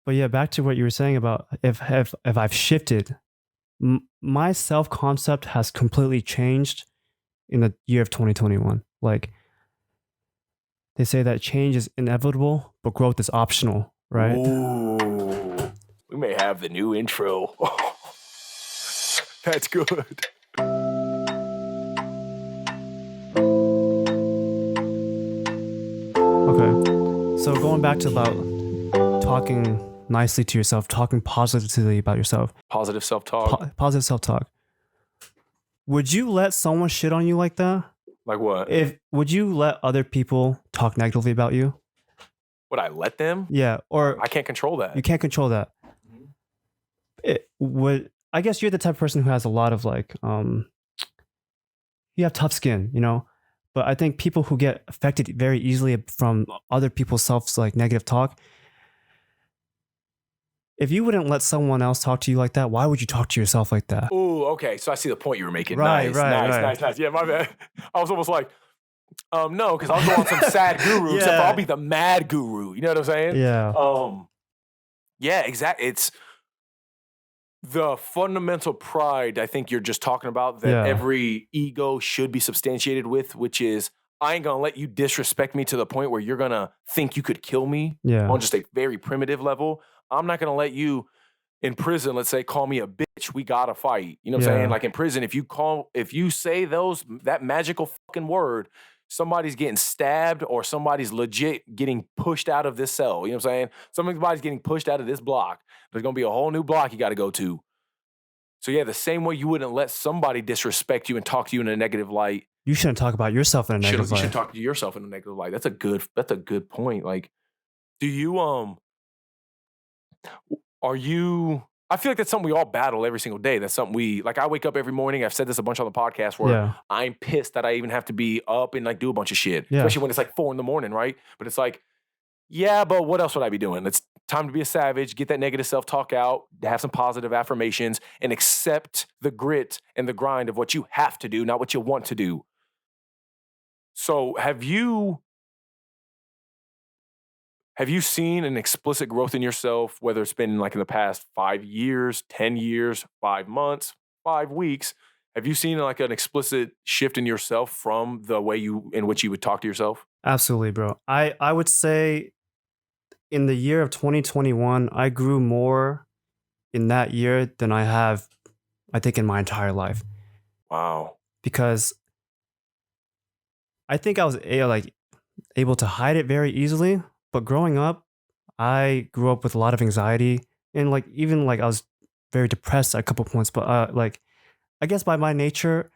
But yeah, back to what you were saying about if I've shifted, my self concept has completely changed in the year of 2021. Like they say that change is inevitable, but growth is optional, right? Ooh, we may have the new intro. That's good. Okay. So going back to about talking nicely to yourself, talking positively about yourself. Positive self-talk. Positive self-talk. Would you let someone shit on you like that? Like what? Would you let other people talk negatively about you? Would I let them? Yeah, or I can't control that. You can't control that. I guess you're the type of person who has a lot of like you have tough skin, you know? But I think people who get affected very easily from other people's like negative talk, if you wouldn't let someone else talk to you like that, why would you talk to yourself like that? Ooh, okay. So I see the point you were making. Right. Nice. Yeah, my bad. I was almost like, no, because I'll go on some sad guru, except for I'll be the mad guru. You know what I'm saying? Yeah. Yeah, exactly. It's the fundamental pride I think you're just talking about that every ego should be substantiated with, which is, I ain't going to let you disrespect me to the point where you're going to think you could kill me on just a very primitive level. I'm not going to let you in prison, let's say, call me a bitch. We got to fight. You know what I'm saying? Like in prison, if you say that magical fucking word, somebody's getting stabbed or somebody's legit getting pushed out of this cell. You know what I'm saying? Somebody's getting pushed out of this block. There's going to be a whole new block you got to go to. So yeah, the same way you wouldn't let somebody disrespect you and talk to you in a negative light. You shouldn't talk about yourself in a negative light. You should talk to yourself in a negative light. That's a good point. Like, do you, I feel like that's something we all battle every single day. That's something I wake up every morning. I've said this a bunch on the podcast where I'm pissed that I even have to be up and like do a bunch of shit, especially when it's like 4 a.m, right? But it's like, yeah, but what else would I be doing? It's time to be a savage, get that negative self-talk out, have some positive affirmations, and accept the grit and the grind of what you have to do, not what you want to do. So have you seen an explicit growth in yourself, whether it's been like in the past 5 years, 10 years, 5 months, 5 weeks? Have you seen like an explicit shift in yourself from the way in which you would talk to yourself? Absolutely, bro. I would say in the year of 2021, I grew more in that year than I have, I think, in my entire life. Wow. Because I think I was able to hide it very easily. But growing up, I grew up with a lot of anxiety and even I was very depressed at a couple points. But I guess by my nature,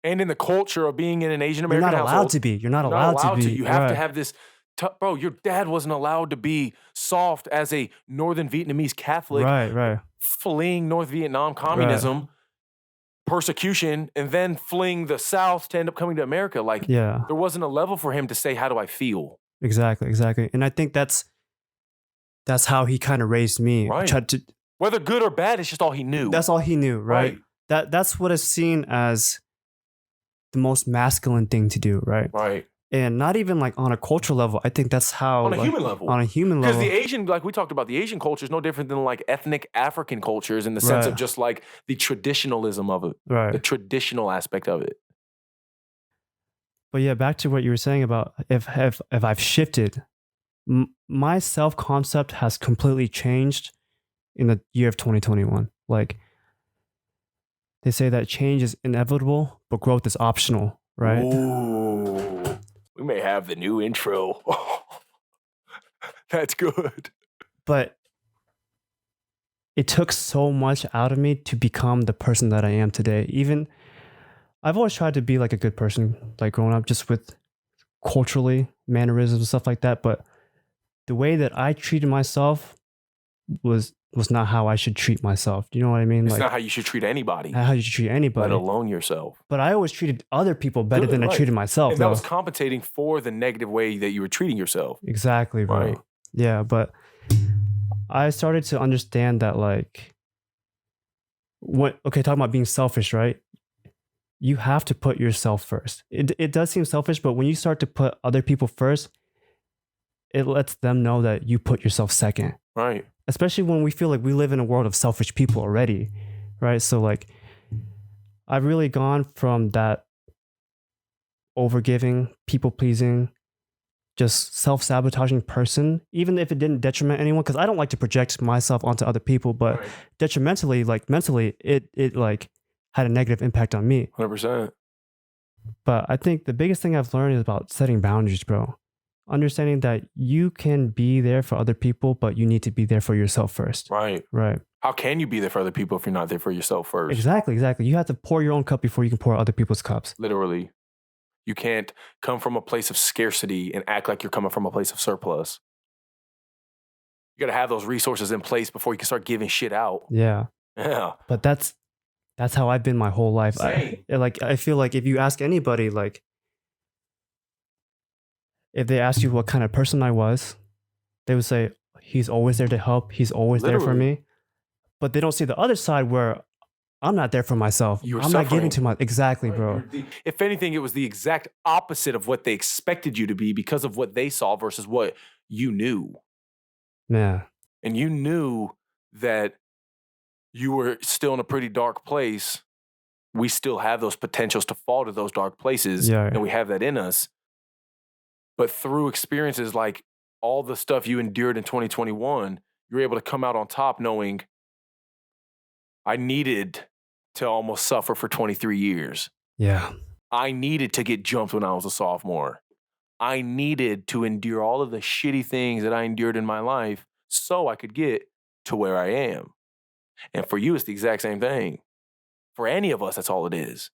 and in the culture of being in an Asian American household, you're not allowed to be. You're not allowed to be. You have to have this. Bro, your dad wasn't allowed to be soft as a Northern Vietnamese Catholic, right, fleeing North Vietnam communism, persecution, and then fleeing the South to end up coming to America. Like, there wasn't a level for him to say, "How do I feel?" Exactly. And I think that's how he kind of raised me. Right. Whether good or bad, it's just all he knew. That's all he knew, right? That's what is seen as the most masculine thing to do, right? Right. And not even like on a cultural level. I think that's how on a human level. Because the Asian, like we talked about, the Asian culture is no different than like ethnic African cultures in the sense of just like the traditionalism of it, the traditional aspect of it. But yeah, back to what you were saying about if I've shifted, my self concept has completely changed in the year of 2021. Like they say that change is inevitable, but growth is optional, right? Ooh. We may have the new intro. That's good. But it took so much out of me to become the person that I am today. Even I've always tried to be like a good person, like growing up, just with culturally mannerisms and stuff like that. But the way that I treated myself was not how I should treat myself. Do you know what I mean? It's not how you should treat anybody. Not how you should treat anybody. Let alone yourself. But I always treated other people better than I treated myself. And that was compensating for the negative way that you were treating yourself. Exactly, bro. Right. Yeah, but I started to understand that talking about being selfish, right? You have to put yourself first. It does seem selfish, but when you start to put other people first, it lets them know that you put yourself second. Right. especially when we feel like we live in a world of selfish people already, right? So like, I've really gone from that overgiving, people pleasing, just self-sabotaging person, even if it didn't detriment anyone, because I don't like to project myself onto other people, but detrimentally, like mentally, it like had a negative impact on me. 100%. But I think the biggest thing I've learned is about setting boundaries, bro. Understanding that you can be there for other people, but you need to be there for yourself first. Right. How can you be there for other people if you're not there for yourself first? Exactly. You have to pour your own cup before you can pour other people's cups. Literally. You can't come from a place of scarcity and act like you're coming from a place of surplus. You got to have those resources in place before you can start giving shit out. Yeah. But that's how I've been my whole life. I feel like if you ask anybody, like, if they ask you what kind of person I was, they would say, he's always there to help. He's always there for me. But they don't see the other side where I'm not there for myself. I'm not giving to my... Exactly, bro. If anything, it was the exact opposite of what they expected you to be because of what they saw versus what you knew. Yeah. And you knew that you were still in a pretty dark place. We still have those potentials to fall to those dark places. Yeah. And we have that in us. But through experiences like all the stuff you endured in 2021, you're able to come out on top knowing I needed to almost suffer for 23 years. Yeah. I needed to get jumped when I was a sophomore. I needed to endure all of the shitty things that I endured in my life so I could get to where I am. And for you, it's the exact same thing. For any of us, that's all it is.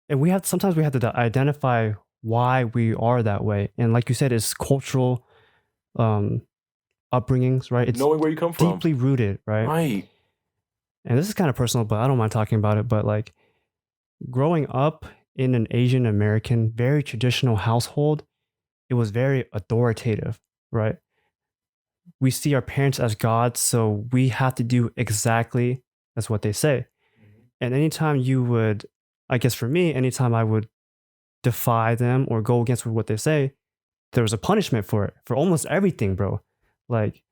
And sometimes we have to identify why we are that way. And like you said, it's cultural upbringings, right? It's knowing where you come from. Deeply rooted, right? Right. And this is kind of personal, but I don't mind talking about it. But like growing up in an Asian American, very traditional household, it was very authoritative, right? We see our parents as gods, so we have to do exactly as what they say. And anytime you would, I guess for me, anytime I would defy them or go against what they say, there was a punishment for it, for almost everything, bro. Like,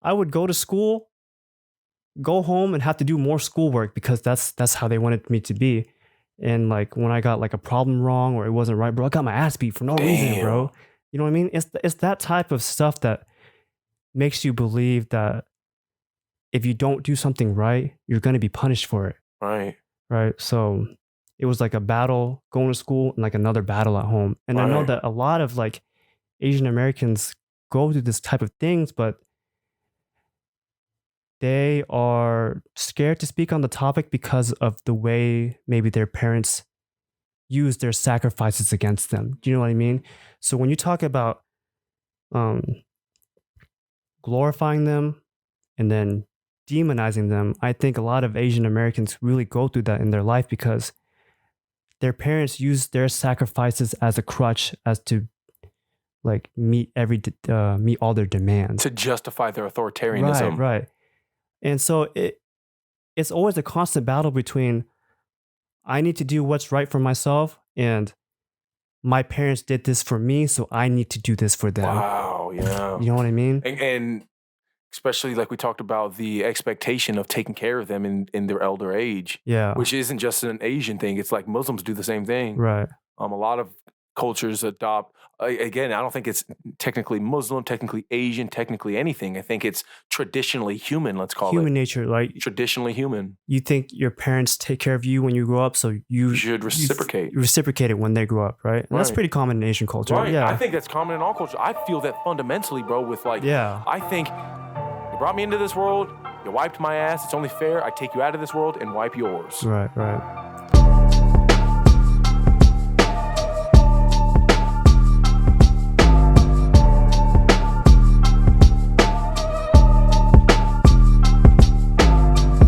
I would go to school, go home and have to do more schoolwork because that's how they wanted me to be. And like when I got like a problem wrong or it wasn't right, bro, I got my ass beat for no reason, bro. You know what I mean? It's that type of stuff that makes you believe that if you don't do something right, you're going to be punished for it. Right. Right. So it was like a battle going to school and like another battle at home. And I know that a lot of like Asian Americans go through this type of things, but they are scared to speak on the topic because of the way maybe their parents use their sacrifices against them. Do you know what I mean? So when you talk about glorifying them and then demonizing them, I think a lot of Asian Americans really go through that in their life because their parents use their sacrifices as a crutch as to like meet all their demands. To justify their authoritarianism. Right. And so it's always a constant battle between I need to do what's right for myself and my parents did this for me, so I need to do this for them. Wow, yeah. You know what I mean? And especially like we talked about the expectation of taking care of them in their elder age. Yeah. Which isn't just an Asian thing. It's like Muslims do the same thing. Right. A lot of cultures adopt, again, I don't think it's technically Muslim, technically Asian, technically anything. I think it's traditionally human, let's call it. Human nature, like traditionally human. You think your parents take care of you when you grow up, so you should reciprocate. You reciprocate it when they grow up, right? And that's pretty common in Asian culture. Right. Yeah. I think that's common in all cultures. I feel that fundamentally, bro, with like, I think you brought me into this world, you wiped my ass, it's only fair I take you out of this world and wipe yours. Right.